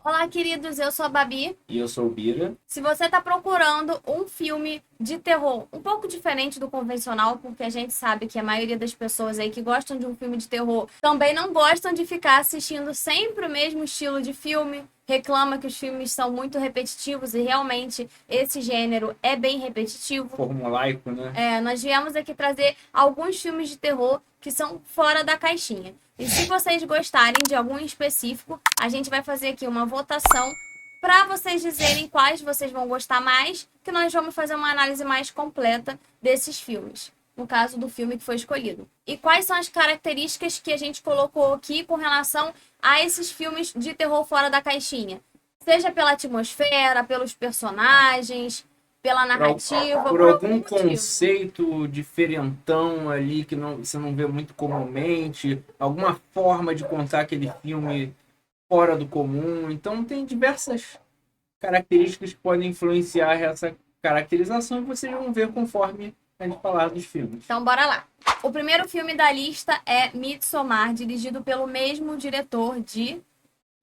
Olá, queridos, eu sou a Babi. E eu sou o Bira. Se você está procurando um filme de terror um pouco diferente do convencional, porque a gente sabe que a maioria das pessoas aí que gostam de um filme de terror também não gostam de ficar assistindo sempre o mesmo estilo de filme, reclama que os filmes são muito repetitivos e realmente esse gênero é bem repetitivo. Formulaico, né? Nós viemos aqui trazer alguns filmes de terror que são fora da caixinha. E se vocês gostarem de algum específico, a gente vai fazer aqui uma votação para vocês dizerem quais vocês vão gostar mais, que nós vamos fazer uma análise mais completa desses filmes, no caso do filme que foi escolhido. E quais são as características que a gente colocou aqui com relação a esses filmes de terror fora da caixinha? Seja pela atmosfera, pelos personagens, pela narrativa, Por por algum algum motivo. conceito diferentão ali que você não vê muito comumente, alguma forma de contar aquele filme fora do comum. Então tem diversas características que podem influenciar essa caracterização e vocês vão ver conforme a gente falar dos filmes. Então, bora lá. O primeiro filme da lista é Midsommar, dirigido pelo mesmo diretor de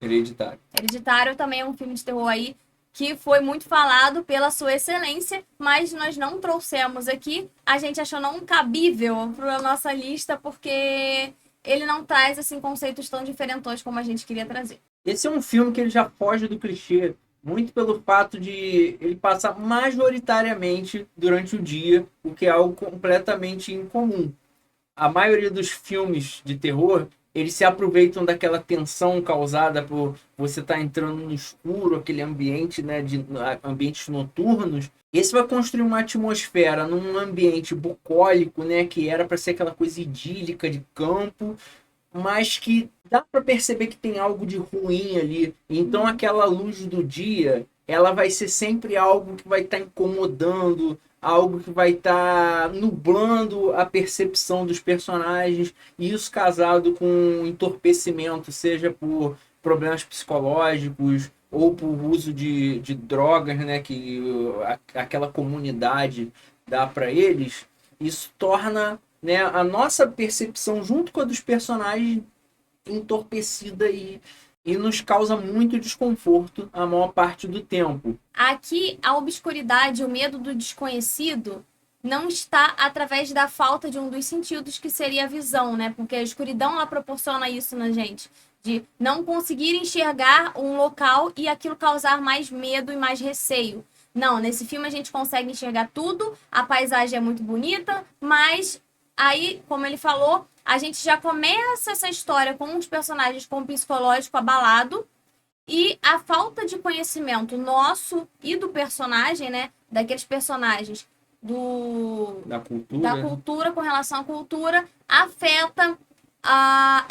Hereditário. Hereditário. Também é um filme de terror aí que foi muito falado pela sua excelência, mas nós não trouxemos aqui. A gente achou não cabível para a nossa lista, porque ele não traz assim conceitos tão diferentões como a gente queria trazer. Esse é um filme que ele já foge do clichê, muito pelo fato de ele passar majoritariamente durante o dia, o que é algo completamente incomum. A maioria dos filmes de terror, eles se aproveitam daquela tensão causada por você estar entrando no escuro, aquele ambiente, né, de ambientes noturnos. Esse vai construir uma atmosfera num ambiente bucólico, né, que era para ser aquela coisa idílica de campo, mas que dá para perceber que tem algo de ruim ali. Então aquela luz do dia, ela vai ser sempre algo que vai estar incomodando, algo que vai estar nublando a percepção dos personagens, e isso casado com entorpecimento, seja por problemas psicológicos ou por uso de drogas, né, que aquela comunidade dá para eles, isso torna, né, a nossa percepção junto com a dos personagens entorpecida e nos causa muito desconforto a maior parte do tempo. Aqui, a obscuridade, o medo do desconhecido, não está através da falta de um dos sentidos, que seria a visão, né? Porque a escuridão, ela proporciona isso na gente, de não conseguir enxergar um local e aquilo causar mais medo e mais receio. Não, nesse filme a gente consegue enxergar tudo, a paisagem é muito bonita, mas aí, como ele falou, a gente já começa essa história com uns personagens com o psicológico abalado, e a falta de conhecimento nosso e do personagem, né? Daqueles personagens da cultura com relação à cultura, afeta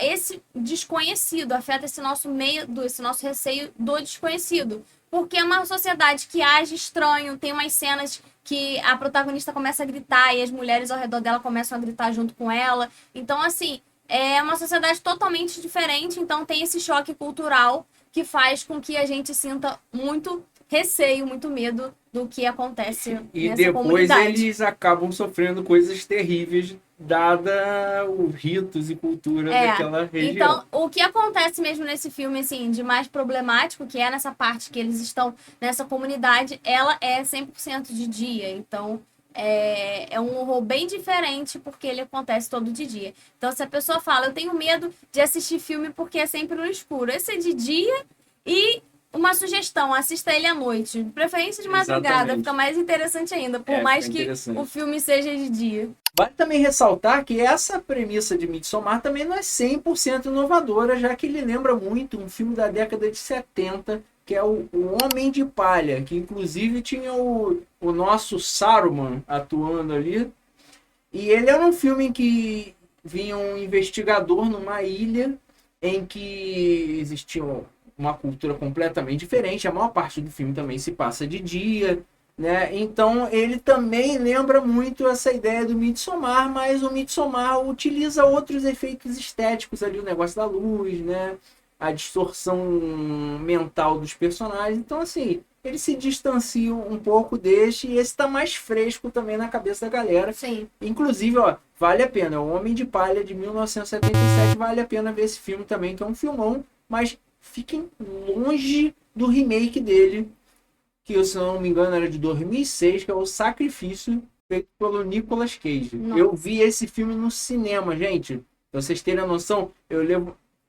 esse desconhecido, afeta esse nosso medo, esse nosso receio do desconhecido. Porque é uma sociedade que age estranho, tem umas cenas que a protagonista começa a gritar e as mulheres ao redor dela começam a gritar junto com ela. Então, assim, é uma sociedade totalmente diferente, então tem esse choque cultural que faz com que a gente sinta muito receio, muito medo do que acontece E nessa depois comunidade. eles acabam sofrendo coisas terríveis, dada os ritos e cultura daquela região. Então, o que acontece mesmo nesse filme, assim, de mais problemático, que é nessa parte que eles estão nessa comunidade, ela é 100% de dia. Então, é um horror bem diferente, porque ele acontece todo de dia. Então, se a pessoa fala, eu tenho medo de assistir filme porque é sempre no escuro. Esse é de dia e uma sugestão, assista ele à noite. De preferência de madrugada, Exatamente. fica mais interessante ainda, por mais fica que interessante. o filme seja de dia. Vale também ressaltar que essa premissa de Midsommar também não é 100% inovadora, já que ele lembra muito um filme da década de 70, que é o Homem de Palha, que inclusive tinha o nosso Saruman atuando ali. E ele era um filme em que vinha um investigador numa ilha em que existia uma cultura completamente diferente. A maior parte do filme também se passa de dia, né? Então ele também lembra muito essa ideia do Midsommar, mas o Midsommar utiliza outros efeitos estéticos ali, o negócio da luz, né? A distorção mental dos personagens. Então, assim, eles se distanciam um pouco deste, e esse tá mais fresco também na cabeça da galera. Sim. Inclusive, ó, vale a pena. O Homem de Palha, de 1977, vale a pena ver esse filme também, que é um filmão, mas fiquem longe do remake dele, que se eu não me engano era de 2006, que é o Sacrifício, feito pelo Nicolas Cage. Nossa. Eu vi esse filme no cinema, gente. Pra vocês terem a noção,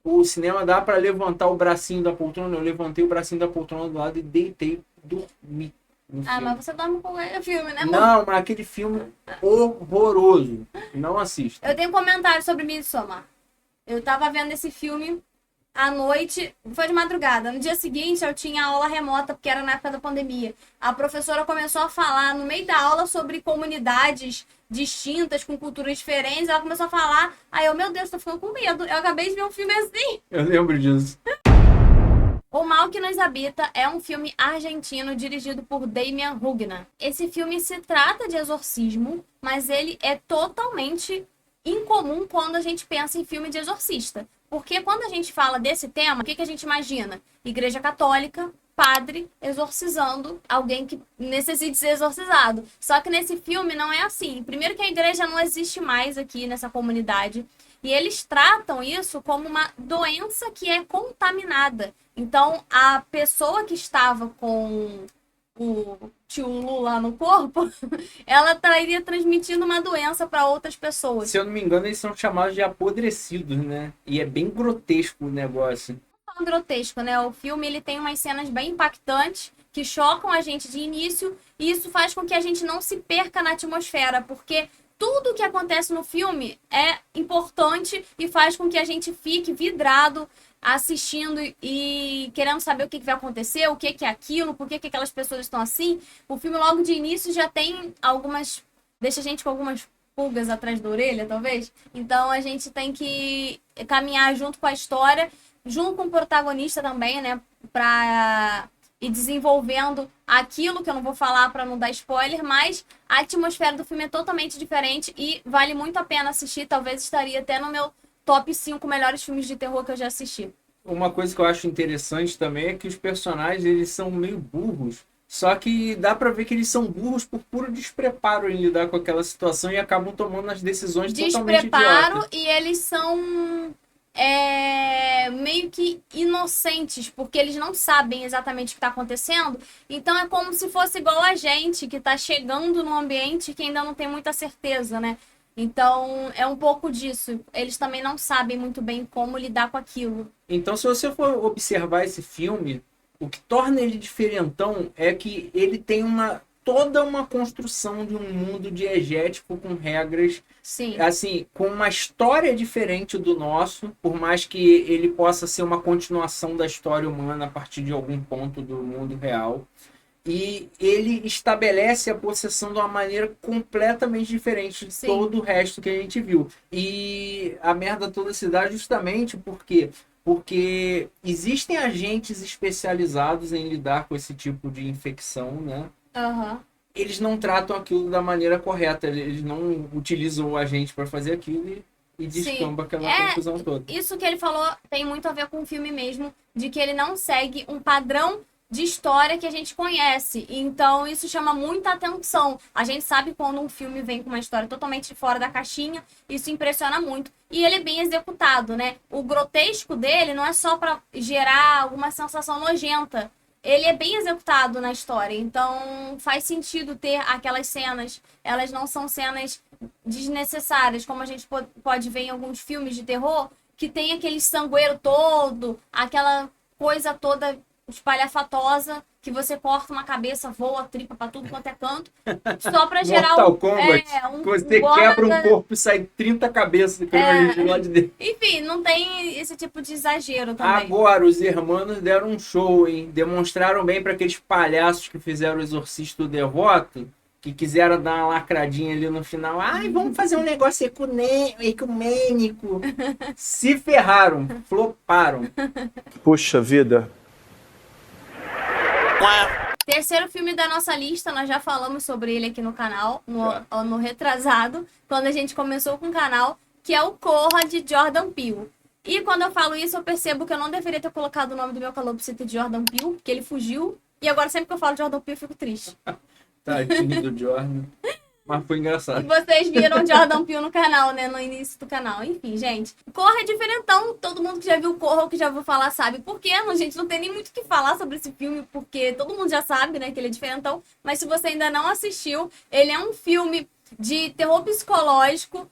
o cinema dá para levantar o bracinho da poltrona. Eu levantei o bracinho da poltrona do lado e deitei, dormi. Mas você dorme com o filme, né, amor? Não, mas aquele filme horroroso. Não assista. Eu tenho um comentário sobre Midsommar. Eu tava vendo esse filme à noite, foi de madrugada. No dia seguinte eu tinha aula remota, porque era na época da pandemia. A professora começou a falar no meio da aula sobre comunidades distintas, com culturas diferentes. Ela começou a falar, aí eu, meu Deus, tô ficando com medo. Eu acabei de ver um filme assim. Eu lembro disso. O Mal que Nos Habita é um filme argentino dirigido por Damian Rugna. Esse filme se trata de exorcismo, mas ele é totalmente incomum quando a gente pensa em filme de exorcista. Porque quando a gente fala desse tema, o que a gente imagina? Igreja católica, padre exorcizando alguém que necessite ser exorcizado. Só que nesse filme não é assim. Primeiro que a igreja não existe mais aqui nessa comunidade. E eles tratam isso como uma doença que é contaminada. Então, a pessoa que estava com o tio Lu lá no corpo, ela estaria transmitindo uma doença para outras pessoas. Se eu não me engano, eles são chamados de apodrecidos, né? E é bem grotesco o negócio. Não é grotesco, né? O filme ele tem umas cenas bem impactantes que chocam a gente de início e isso faz com que a gente não se perca na atmosfera, porque tudo que acontece no filme é importante e faz com que a gente fique vidrado assistindo e querendo saber o que vai acontecer, o que é aquilo, por que aquelas pessoas estão assim. O filme logo de início já tem algumas... deixa a gente com algumas pulgas atrás da orelha, talvez. Então a gente tem que caminhar junto com a história, junto com o protagonista também, né? Pra ir desenvolvendo aquilo que eu não vou falar para não dar spoiler, mas a atmosfera do filme é totalmente diferente e vale muito a pena assistir. Talvez estaria até no meu top 5 melhores filmes de terror que eu já assisti. Uma coisa que eu acho interessante também é que os personagens, eles são meio burros. Só que dá pra ver que eles são burros por puro despreparo em lidar com aquela situação e acabam tomando as decisões totalmente Despreparo idiotas. e eles são meio que inocentes, porque eles não sabem exatamente o que está acontecendo. Então é como se fosse igual a gente, que está chegando num ambiente que ainda não tem muita certeza, né? Então é um pouco disso. Eles também não sabem muito bem como lidar com aquilo. Então, se você for observar esse filme, o que torna ele diferentão é que ele tem toda uma construção de um mundo diegético com regras, Sim. assim, com uma história diferente do nosso, por mais que ele possa ser uma continuação da história humana a partir de algum ponto do mundo real. E ele estabelece a possessão de uma maneira completamente diferente de todo o resto que a gente viu. E a merda toda se dá justamente porque existem agentes especializados em lidar com esse tipo de infecção, né? Uhum. Eles não tratam aquilo da maneira correta, eles não utilizam o agente para fazer aquilo e descamba aquela confusão toda. Isso que ele falou tem muito a ver com o filme mesmo, de que ele não segue um padrão de história que a gente conhece. Então isso chama muita atenção. A gente sabe quando um filme vem com uma história totalmente fora da caixinha, isso impressiona muito. E ele é bem executado, né? O grotesco dele não é só para gerar alguma sensação nojenta. Ele é bem executado na história, então faz sentido ter aquelas cenas. Elas não são cenas desnecessárias, como a gente pode ver em alguns filmes de terror, que tem aquele sangueiro todo, aquela coisa toda espalhafatosa, que você corta uma cabeça, voa, tripa pra tudo quanto é canto, só pra gerar Mortal Kombat, você quebra um corpo e sai 30 cabeças de lá de dentro. Enfim, não tem esse tipo de exagero também. Agora, os irmãos deram um show, hein? Demonstraram bem para aqueles palhaços que fizeram o Exorcista do Devoto, que quiseram dar uma lacradinha ali no final. Ai, vamos fazer um negócio ecumênico. Se ferraram, floparam. Puxa vida. Terceiro filme da nossa lista, nós já falamos sobre ele aqui no canal, no retrasado, quando a gente começou com o canal, que é o Corra, de Jordan Peele. E quando eu falo isso, eu percebo que eu não deveria ter colocado o nome do meu calopsita de Jordan Peele, porque ele fugiu. E agora sempre que eu falo de Jordan Peele, eu fico triste. Tadinho do Jordan. Mas foi E engraçado. vocês viram Jordan Peele no canal, né? No início do canal. Enfim, gente. Corra é diferentão. Todo mundo que já viu Corra ou que já ouviu falar sabe por quê. A gente não tem nem muito o que falar sobre esse filme, porque todo mundo já sabe, né, que ele é diferentão. Mas se você ainda não assistiu, ele é um filme de terror psicológico,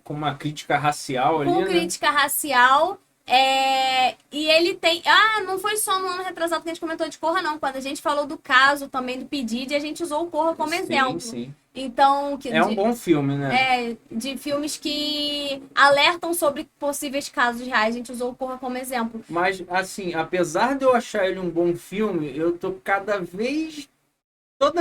Com uma crítica racial ali, com né? crítica racial. E ele tem. Não foi só no ano retrasado que a gente comentou de Corra, não. Quando a gente falou do caso também do Pedido, a gente usou o Corra como exemplo. Sim. Então, É um bom filme, né? de filmes que alertam sobre possíveis casos reais, a gente usou o Corra como exemplo. Mas, assim, apesar de eu achar ele um bom filme, eu tô toda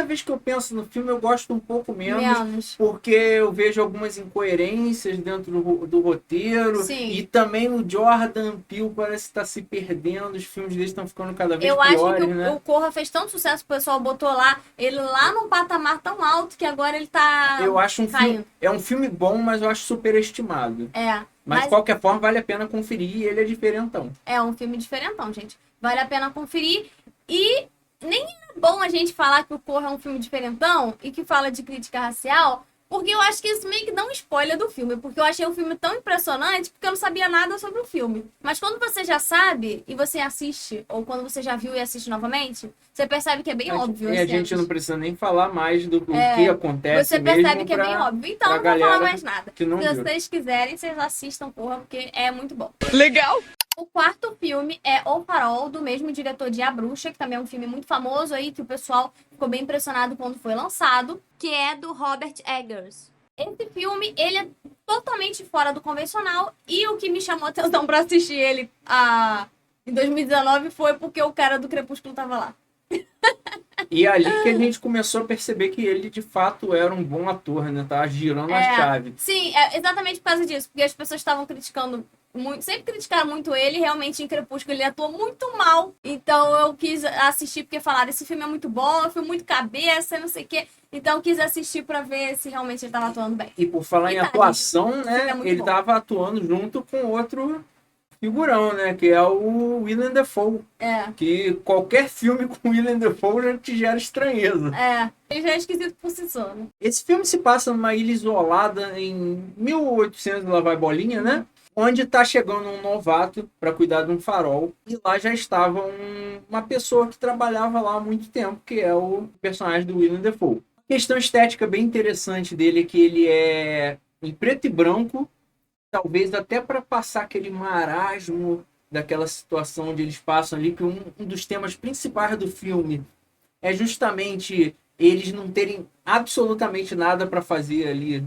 vez que eu penso no filme, eu gosto um pouco menos. Porque eu vejo algumas incoerências dentro do roteiro. Sim. E também o Jordan Peele parece estar se perdendo. Os filmes dele estão ficando cada vez Eu piores, acho que né? o Corra fez tanto sucesso, o pessoal botou lá, ele lá num patamar tão alto que agora ele tá Eu acho caindo. é um filme bom, mas eu acho superestimado. É, Mas de qualquer forma, vale a pena conferir e ele é diferentão. é um filme diferentão, gente. Vale a pena conferir. E nem é bom a gente falar que o Corra é um filme diferentão e que fala de crítica racial, porque eu acho que isso meio que dá um spoiler do filme, porque eu achei o filme tão impressionante porque eu não sabia nada sobre o filme. Mas quando você já sabe e você assiste, ou quando você já viu e assiste novamente, você percebe que é bem óbvio. E a gente não precisa nem falar mais do que acontece Você percebe mesmo que é bem óbvio. Então, não vou galera falar mais nada. que não Se viu. vocês quiserem, vocês assistam, Corra, porque é muito bom. Legal! O quarto filme é O Farol, do mesmo diretor de A Bruxa, que também é um filme muito famoso aí, que o pessoal ficou bem impressionado quando foi lançado, que é do Robert Eggers. Esse filme, ele é totalmente fora do convencional, e o que me chamou a atenção pra assistir ele em 2019 foi porque o cara do Crepúsculo tava lá. E é ali que a gente começou a perceber que ele, de fato, era um bom ator, né? Tava girando a chave. Sim, é exatamente por causa disso, porque as pessoas estavam criticando muito, sempre criticaram muito ele, realmente em Crepúsculo ele atua muito mal. Então eu quis assistir porque falaram, esse filme é muito bom, é um filme muito cabeça, não sei o quê. Então eu quis assistir pra ver se realmente ele tava atuando bem. E por falar em atuação, né? Ele tava atuando junto com outro figurão, né? Que é o Willem Dafoe. Que qualquer filme com Willem Dafoe já te gera estranheza. Ele já é esquisito por si só, né? Esse filme se passa numa ilha isolada em 1800 lá vai bolinha, né? Onde tá chegando um novato para cuidar de um farol. E lá já estava uma pessoa que trabalhava lá há muito tempo, que é o personagem do Willem Dafoe. A questão estética bem interessante dele é que ele é em preto e branco, talvez até para passar aquele marasmo daquela situação onde eles passam ali, que um dos temas principais do filme é justamente eles não terem absolutamente nada para fazer ali,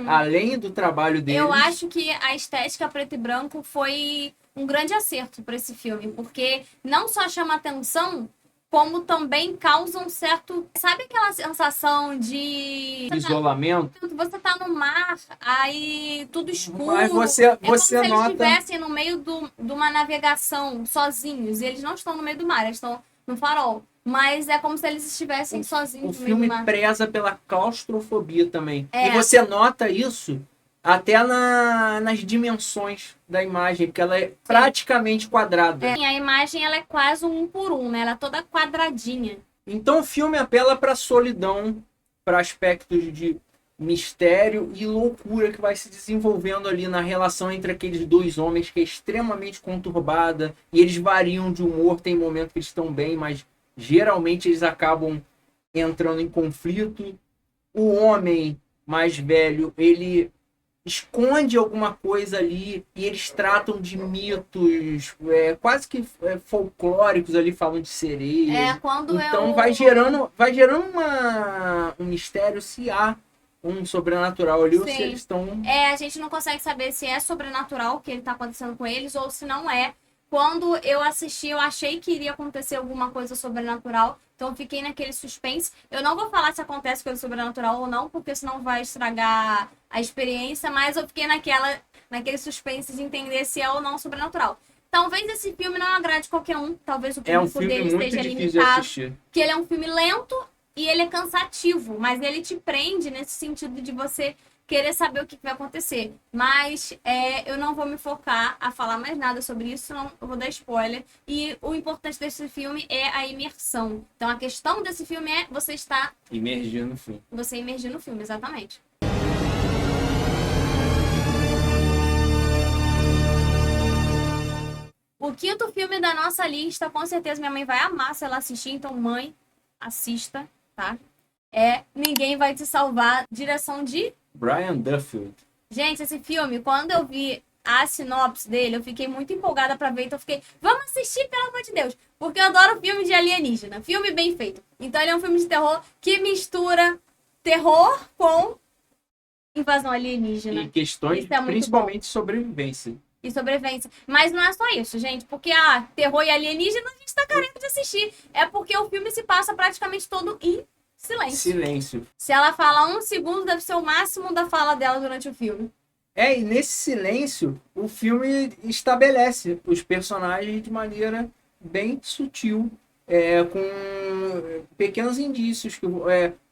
além do trabalho deles. Eu acho que a estética preto e branco foi um grande acerto para esse filme, porque não só chama atenção, como também causa um certo... Sabe aquela sensação de... isolamento? Você tá no mar, aí tudo escuro. Mas você é como se nota... eles estivessem no meio de uma navegação, sozinhos. E eles não estão no meio do mar, eles estão no farol. Mas é como se eles estivessem sozinhos no no meio do mar. O filme preza pela claustrofobia também. E você nota isso até nas dimensões da imagem, porque ela é praticamente quadrada. A imagem ela é quase um por um, né? Ela é toda quadradinha. Então o filme apela para solidão, para aspectos de mistério e loucura que vai se desenvolvendo ali na relação entre aqueles dois homens, que é extremamente conturbada, e eles variam de humor, tem momentos que eles estão bem, mas geralmente eles acabam entrando em conflito. O homem mais velho, ele esconde alguma coisa ali e eles tratam de mitos quase que folclóricos ali, falam de sereias. Então vai gerando um mistério se há um sobrenatural ali. Sim. Ou se eles estão... a gente não consegue saber se é sobrenatural o que está acontecendo com eles ou se não é. Quando eu assisti, eu achei que iria acontecer alguma coisa sobrenatural. Então, eu fiquei naquele suspense. Eu não vou falar se acontece coisa sobrenatural ou não, porque senão vai estragar a experiência. Mas eu fiquei naquele suspense de entender se é ou não sobrenatural. Talvez esse filme não agrade qualquer um. Talvez o público dele esteja limitado. Que ele é um filme lento e ele é cansativo. Mas ele te prende nesse sentido de você querer saber o que vai acontecer. Mas eu não vou me focar a falar mais nada sobre isso, senão eu vou dar spoiler. E o importante desse filme é a imersão. Então a questão desse filme é você estar... Imergir no filme. Você imergir no filme, exatamente. O quinto filme da nossa lista, com certeza minha mãe vai amar se ela assistir, então mãe, assista, tá? É Ninguém Vai Te Salvar, direção de... Brian Duffield. Gente, esse filme, quando eu vi a sinopse dele, eu fiquei muito empolgada pra ver, então eu fiquei, vamos assistir, pelo amor de Deus, porque eu adoro filme de alienígena, filme bem feito. Então ele é um filme de terror que mistura terror com invasão alienígena. E questões, Isso é muito principalmente de sobrevivência. E sobrevivência. Mas não é só isso, gente. Porque, terror e alienígena a gente tá careca de assistir. É porque o filme se passa praticamente todo em silêncio. Silêncio. Se ela fala 1 segundo, deve ser o máximo da fala dela durante o filme. E nesse silêncio, o filme estabelece os personagens de maneira bem sutil, com pequenos indícios,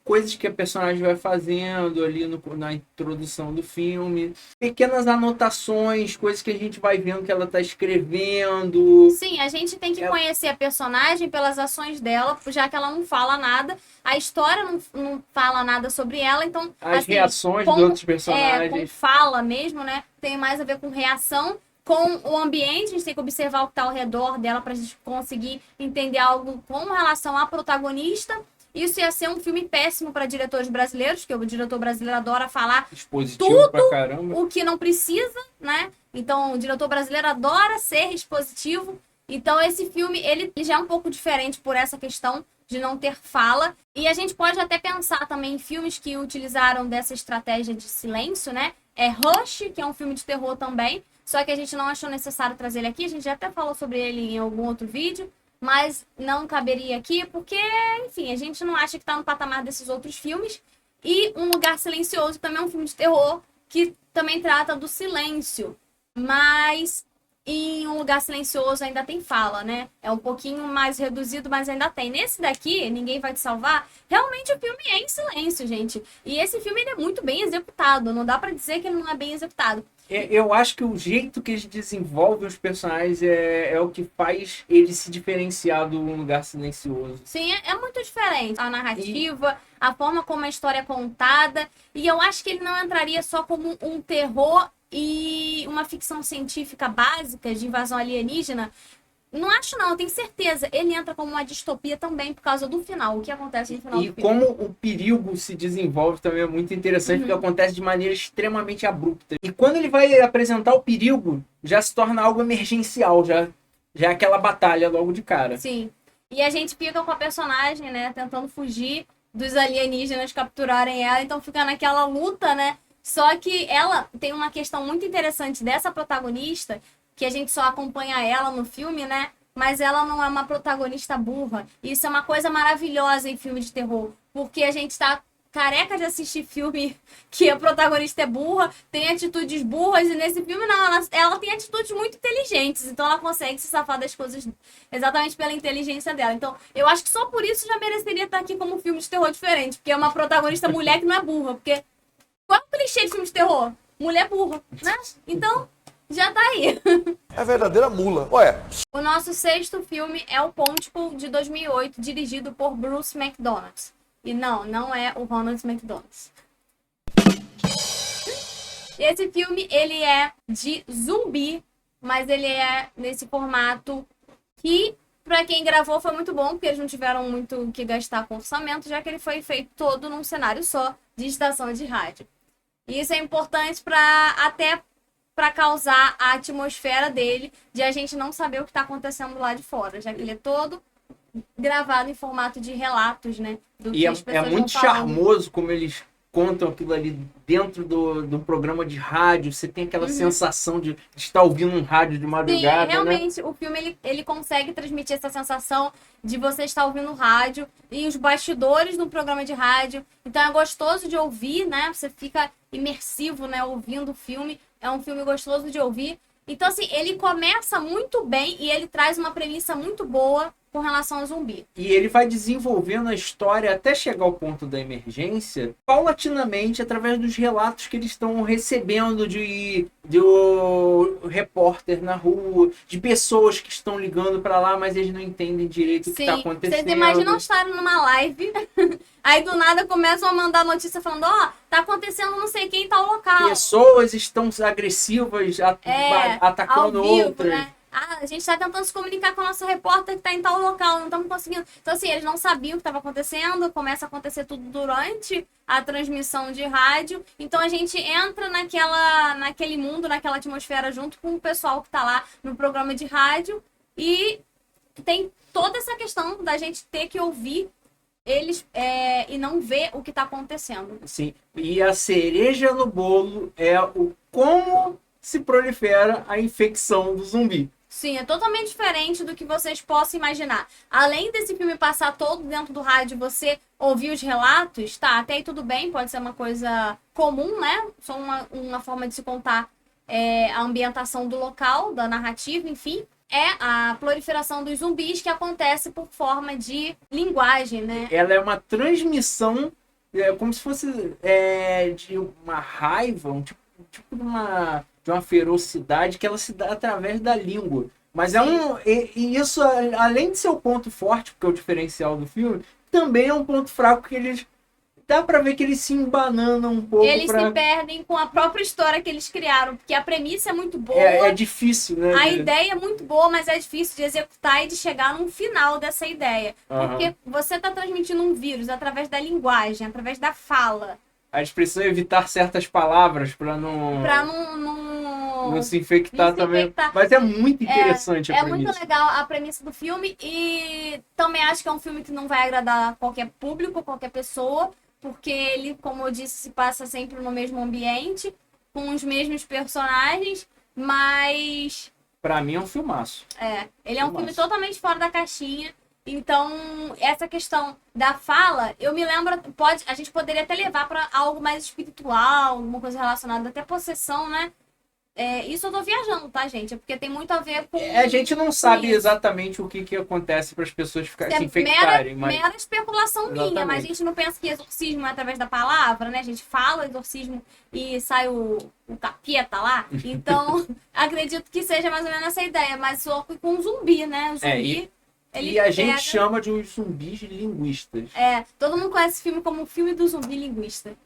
coisas que a personagem vai fazendo ali na introdução do filme, pequenas anotações, coisas que a gente vai vendo que ela está escrevendo. Sim, a gente tem que conhecer a personagem pelas ações dela, já que ela não fala nada, a história não fala nada sobre ela, então... As assim, reações dos outros personagens. Com fala mesmo, né? Tem mais a ver com reação, com o ambiente, a gente tem que observar o que está ao redor dela para a gente conseguir entender algo com relação à protagonista. Isso ia ser um filme péssimo para diretores brasileiros, porque o diretor brasileiro adora falar Expositivo tudo pra caramba. o que não precisa, né? Então, o diretor brasileiro adora ser expositivo. Então, esse filme, ele já é um pouco diferente por essa questão de não ter fala. E a gente pode até pensar também em filmes que utilizaram dessa estratégia de silêncio, né? Rush, que é um filme de terror também, só que a gente não achou necessário trazer ele aqui. A gente já até falou sobre ele em algum outro vídeo, mas não caberia aqui porque, enfim, a gente não acha que tá no patamar desses outros filmes. E Um Lugar Silencioso também é um filme de terror que também trata do silêncio, mas em Um Lugar Silencioso ainda tem fala, né? É um pouquinho mais reduzido, mas ainda tem. Nesse daqui, Ninguém Vai Te Salvar, realmente o filme é em silêncio, gente. E esse filme ele é muito bem executado, não dá pra dizer que ele não é bem executado. Eu acho que o jeito que eles desenvolvem os personagens é o que faz ele se diferenciar do Um Lugar Silencioso. Sim, é muito diferente. A narrativa, a forma como a história é contada. E eu acho que ele não entraria só como um terror e uma ficção científica básica de invasão alienígena. Não acho não, eu tenho certeza. Ele entra como uma distopia também por causa do final, o que acontece no final do filme. E como o perigo se desenvolve também é muito interessante, porque acontece de maneira extremamente abrupta. E quando ele vai apresentar o perigo, já se torna algo emergencial, já é aquela batalha logo de cara. Sim, e a gente fica com a personagem, né, tentando fugir dos alienígenas capturarem ela, então fica naquela luta, né. Só que ela tem uma questão muito interessante dessa protagonista, que a gente só acompanha ela no filme, né? Mas ela não é uma protagonista burra. Isso é uma coisa maravilhosa em filme de terror. Porque a gente tá careca de assistir filme que a protagonista é burra, tem atitudes burras, e nesse filme não, ela tem atitudes muito inteligentes. Então ela consegue se safar das coisas exatamente pela inteligência dela. Então eu acho que só por isso já mereceria estar aqui como um filme de terror diferente. Porque é uma protagonista mulher que não é burra. Porque qual é o clichê de filme de terror? Mulher burra, né? Então... já tá aí. É verdadeira mula. Ué. O nosso sexto filme é o Pontypool, de 2008, dirigido por Bruce McDonald. E não é o Ronald McDonald. Esse filme, ele é de zumbi, mas ele é nesse formato que, pra quem gravou, foi muito bom, porque eles não tiveram muito o que gastar com orçamento, já que ele foi feito todo num cenário só de estação de rádio. E isso é importante para causar a atmosfera dele, de a gente não saber o que está acontecendo lá de fora, já que ele é todo gravado em formato de relatos, né? Do que as pessoas é muito vão falando. charmoso como eles contam aquilo ali dentro do programa de rádio. Você tem aquela sensação de estar ouvindo um rádio de madrugada. Sim, realmente, né? O filme ele consegue transmitir essa sensação de você estar ouvindo rádio e os bastidores do programa de rádio. Então é gostoso de ouvir, né? Você fica imersivo, né? Ouvindo o filme. É um filme gostoso de ouvir. Então, assim, ele começa muito bem e ele traz uma premissa muito boa com relação ao zumbi. E ele vai desenvolvendo a história até chegar ao ponto da emergência, paulatinamente, através dos relatos que eles estão recebendo do repórter na rua, de pessoas que estão ligando para lá, mas eles não entendem direito o que está acontecendo. Vocês imaginam estar numa live, aí do nada começam a mandar notícia falando, tá acontecendo não sei quem em tal local. Pessoas estão agressivas, atacando ao vivo, outras. né? A gente está tentando se comunicar com a nossa repórter que está em tal local, não estamos conseguindo. Então, assim, eles não sabiam o que estava acontecendo, começa a acontecer tudo durante a transmissão de rádio. Então, a gente entra naquele mundo, naquela atmosfera, junto com o pessoal que está lá no programa de rádio. E tem toda essa questão da gente ter que ouvir eles e não ver o que está acontecendo. Sim, e a cereja no bolo é o como se prolifera a infecção do zumbi. Sim, é totalmente diferente do que vocês possam imaginar. Além desse filme passar todo dentro do rádio, você ouvir os relatos, tá, até aí tudo bem, pode ser uma coisa comum, né? Só uma forma de se contar a ambientação do local, da narrativa, enfim. É a proliferação dos zumbis que acontece por forma de linguagem, né? Ela é uma transmissão, como se fosse de uma raiva, tipo de uma ferocidade que ela se dá através da língua. Mas e isso, além de ser o ponto forte, porque é o diferencial do filme, também é um ponto fraco que eles... Dá pra ver que eles se embananam um pouco. Eles se perdem com a própria história que eles criaram, porque a premissa é muito boa. É difícil, né? A ideia é muito boa, mas é difícil de executar e de chegar num final dessa ideia. Porque você tá transmitindo um vírus através da linguagem, através da fala. A gente precisa evitar certas palavras para não se infectar também. Mas é muito interessante a premissa. É muito legal a premissa do filme e também acho que é um filme que não vai agradar qualquer público, qualquer pessoa, porque ele, como eu disse, se passa sempre no mesmo ambiente, com os mesmos personagens, mas... Pra mim é um filmaço. Ele é um filme totalmente fora da caixinha. Então, essa questão da fala, eu me lembro, a gente poderia até levar para algo mais espiritual, alguma coisa relacionada até possessão, né? Isso eu tô viajando, tá, gente? É porque tem muito a ver com... A gente não sabe exatamente o que acontece para as pessoas se infectarem. Mera especulação minha, mas a gente não pensa que exorcismo é através da palavra, né? A gente fala exorcismo e sai o capeta lá. Então, acredito que seja mais ou menos essa ideia, mas só com zumbi, né? O zumbi... E a gente chama de os zumbis linguistas. Todo mundo conhece esse filme como o filme do zumbi linguista.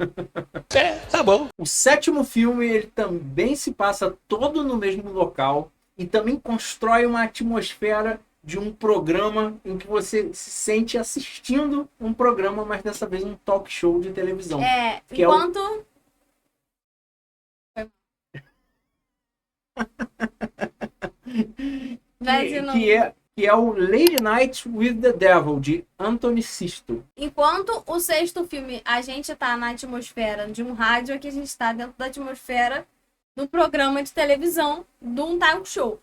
Tá bom. O sétimo filme, ele também se passa todo no mesmo local e também constrói uma atmosfera de um programa em que você se sente assistindo um programa, mas dessa vez um talk show de televisão. Enquanto... Que é o Late Night with the Devil, de Anthony Sisto. Enquanto o sexto filme, a gente tá na atmosfera de um rádio, aqui a gente tá dentro da atmosfera de um programa de televisão, de um talk show.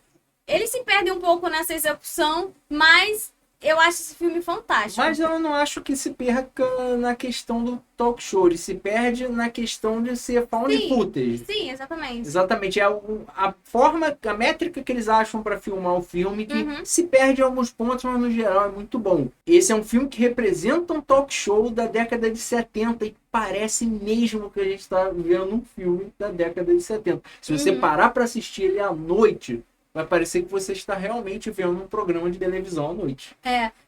Ele se perde um pouco nessa execução, mas eu acho esse filme fantástico. Mas eu não acho que se perca na questão do talk show. Ele se perde na questão de ser found footage. Sim, exatamente. Exatamente. É a forma, a métrica que eles acham para filmar o filme que se perde em alguns pontos, mas no geral é muito bom. Esse é um filme que representa um talk show da década de 70 e parece mesmo que a gente está vendo um filme da década de 70. Se você parar para assistir ele à noite, vai parecer que você está realmente vendo um programa de televisão à noite.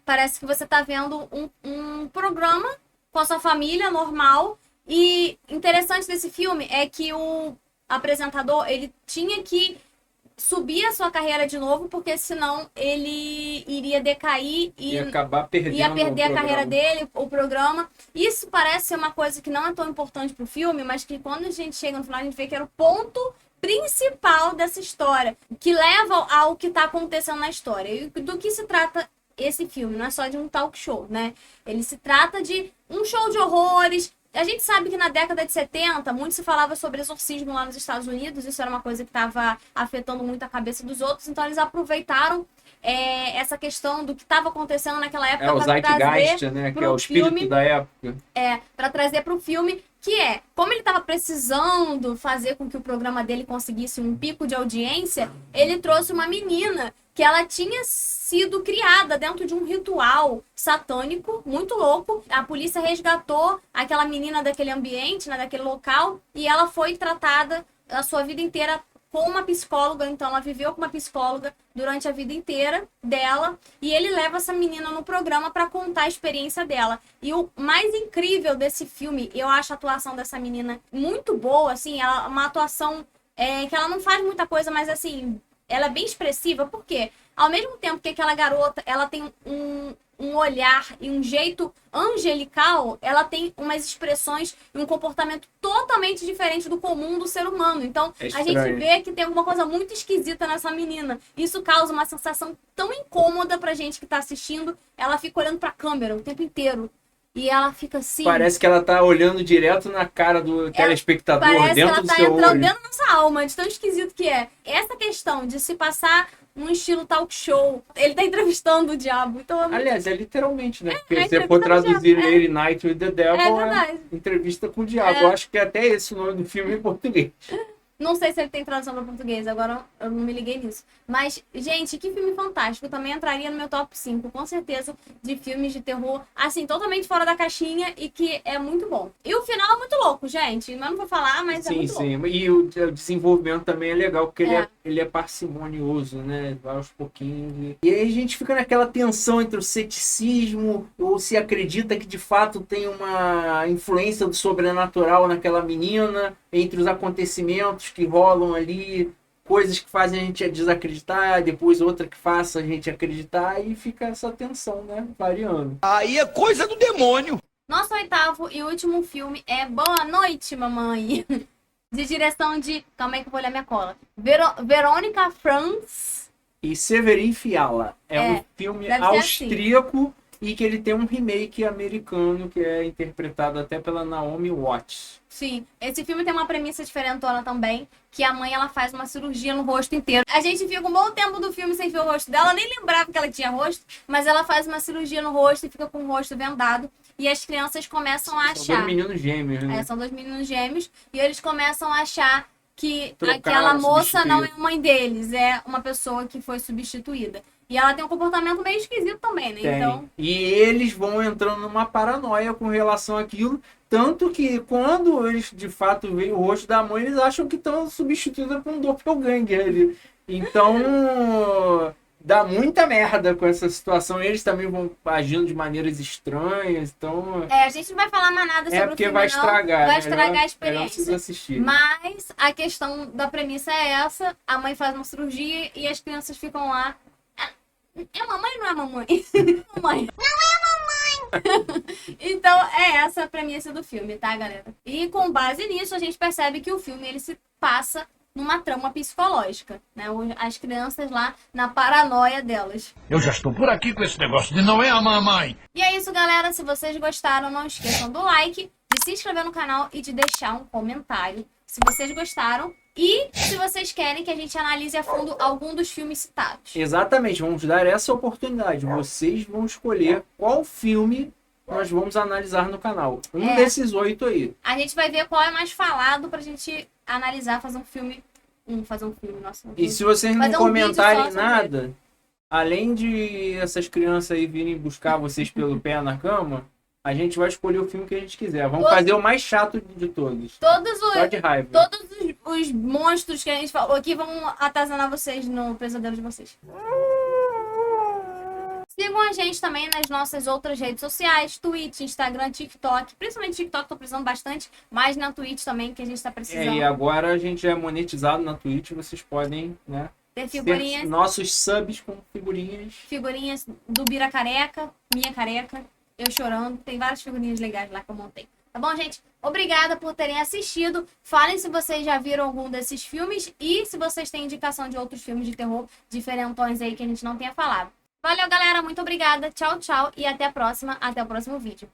Parece que você está vendo um programa com a sua família normal. E interessante desse filme é que o apresentador, ele tinha que subir a sua carreira de novo, porque senão ele iria decair e acabar perdendo ia perder a carreira dele, o programa. Isso parece ser uma coisa que não é tão importante pro filme, mas que quando a gente chega no final, a gente vê que era o ponto principal dessa história, que leva ao que está acontecendo na história. E do que se trata esse filme? Não é só de um talk show, né? Ele se trata de um show de horrores. A gente sabe que na década de 70, muito se falava sobre exorcismo lá nos Estados Unidos. Isso era uma coisa que estava afetando muito a cabeça dos outros. Então eles aproveitaram essa questão do que estava acontecendo naquela época. O Zeitgeist, né? Que é o espírito da época. Para trazer para o filme, que como ele estava precisando fazer com que o programa dele conseguisse um pico de audiência, ele trouxe uma menina que ela tinha sido criada dentro de um ritual satânico muito louco. A polícia resgatou aquela menina daquele ambiente, né, daquele local, e ela foi tratada a sua vida inteira com uma psicóloga. Então ela viveu com uma psicóloga durante a vida inteira dela, e ele leva essa menina no programa para contar a experiência dela. E o mais incrível desse filme, eu acho a atuação dessa menina muito boa, assim, ela, uma atuação que ela não faz muita coisa, mas assim, ela é bem expressiva, porque ao mesmo tempo que aquela garota, ela tem um olhar e um jeito angelical, ela tem umas expressões e um comportamento totalmente diferente do comum do ser humano. Então, a gente vê que tem alguma coisa muito esquisita nessa menina. Isso causa uma sensação tão incômoda pra gente que tá assistindo. Ela fica olhando pra câmera o tempo inteiro. E ela fica assim... Parece que ela tá olhando direto na cara do telespectador, dentro do seu olho. Parece que ela tá entrando dentro da nossa alma, de tão esquisito que é. Essa questão de se passar num estilo talk show, ele tá entrevistando o diabo. Então, aliás, é literalmente, né? Porque se você for traduzir Lady Night with the Devil, é entrevista com o diabo. Eu acho que até esse o nome do filme em português. Não sei se ele tem tradução para português, agora eu não me liguei nisso. Mas, gente, que filme fantástico. Também entraria no meu top 5, com certeza, de filmes de terror, assim, totalmente fora da caixinha e que é muito bom. E o final é muito louco, gente. Não vou falar, mas é muito louco. Sim, e o desenvolvimento também é legal, porque ele é parcimonioso, né? Vai aos pouquinhos. E aí a gente fica naquela tensão entre o ceticismo, ou se acredita que de fato tem uma influência do sobrenatural naquela menina, entre os acontecimentos que rolam ali, coisas que fazem a gente desacreditar, depois outra que faça a gente acreditar, e fica essa tensão, né, variando. Aí é coisa do demônio. Nosso 8º e último filme é Boa Noite, Mamãe, de direção de... Calma aí que eu vou olhar minha cola. Verônica Franz e Severin Fiala. É um filme austríaco e que ele tem um remake americano que é interpretado até pela Naomi Watts. Sim, esse filme tem uma premissa diferentona também, que a mãe ela faz uma cirurgia no rosto inteiro. A gente fica um bom tempo do filme sem ver o rosto dela, nem lembrava que ela tinha rosto, mas ela faz uma cirurgia no rosto e fica com o rosto vendado. E as crianças começam a achar... São dois meninos gêmeos, né? São 2 meninos gêmeos, e eles começam a achar que aquela moça não é a mãe deles, é uma pessoa que foi substituída. E ela tem um comportamento meio esquisito também, né? Então... E eles vão entrando numa paranoia com relação àquilo, tanto que quando eles de fato veem o rosto da mãe, eles acham que estão substituídos por um doppelganger. Então, dá muita merda com essa situação. Eles também vão agindo de maneiras estranhas, então... a gente não vai falar mais nada sobre o filme, vai estragar, vai estragar a experiência. Assistir. Mas a questão da premissa é essa, a mãe faz uma cirurgia e as crianças ficam lá. É mamãe ou não é mamãe? Mamãe. Não é mamãe! Então, é essa a premissa do filme, tá, galera? E com base nisso, a gente percebe que o filme ele se passa numa trama psicológica, né? As crianças lá na paranoia delas. Eu já estou por aqui com esse negócio de não é a mamãe. E é isso, galera. Se vocês gostaram, não esqueçam do like, de se inscrever no canal e de deixar um comentário se vocês gostaram e se vocês querem que a gente analise a fundo algum dos filmes citados. Exatamente, vamos dar essa oportunidade. Vocês vão escolher qual filme nós vamos analisar no canal. Desses 8 aí. A gente vai ver qual é mais falado pra gente analisar, fazer um filme. Nossa. E se vocês não comentarem nada, além de essas crianças aí virem buscar vocês pelo pé na cama, a gente vai escolher o filme que a gente quiser. Vamos fazer o mais chato de todos. Só de raiva. Todos os monstros que a gente falou aqui vão atazanar vocês no pesadelo de vocês. Sigam a gente também nas nossas outras redes sociais, Twitch, Instagram, TikTok. Principalmente TikTok, tô precisando bastante, mas na Twitch também, que a gente tá precisando. E agora a gente é monetizado na Twitch, vocês podem, né? Ter figurinhas. Nossos subs com figurinhas. Figurinhas do Bira Careca, minha careca, eu chorando. Tem várias figurinhas legais lá que eu montei. Tá bom, gente? Obrigada por terem assistido. Falem se vocês já viram algum desses filmes e se vocês têm indicação de outros filmes de terror diferentões aí que a gente não tenha falado. Valeu, galera. Muito obrigada. Tchau, tchau. E até a próxima. Até o próximo vídeo.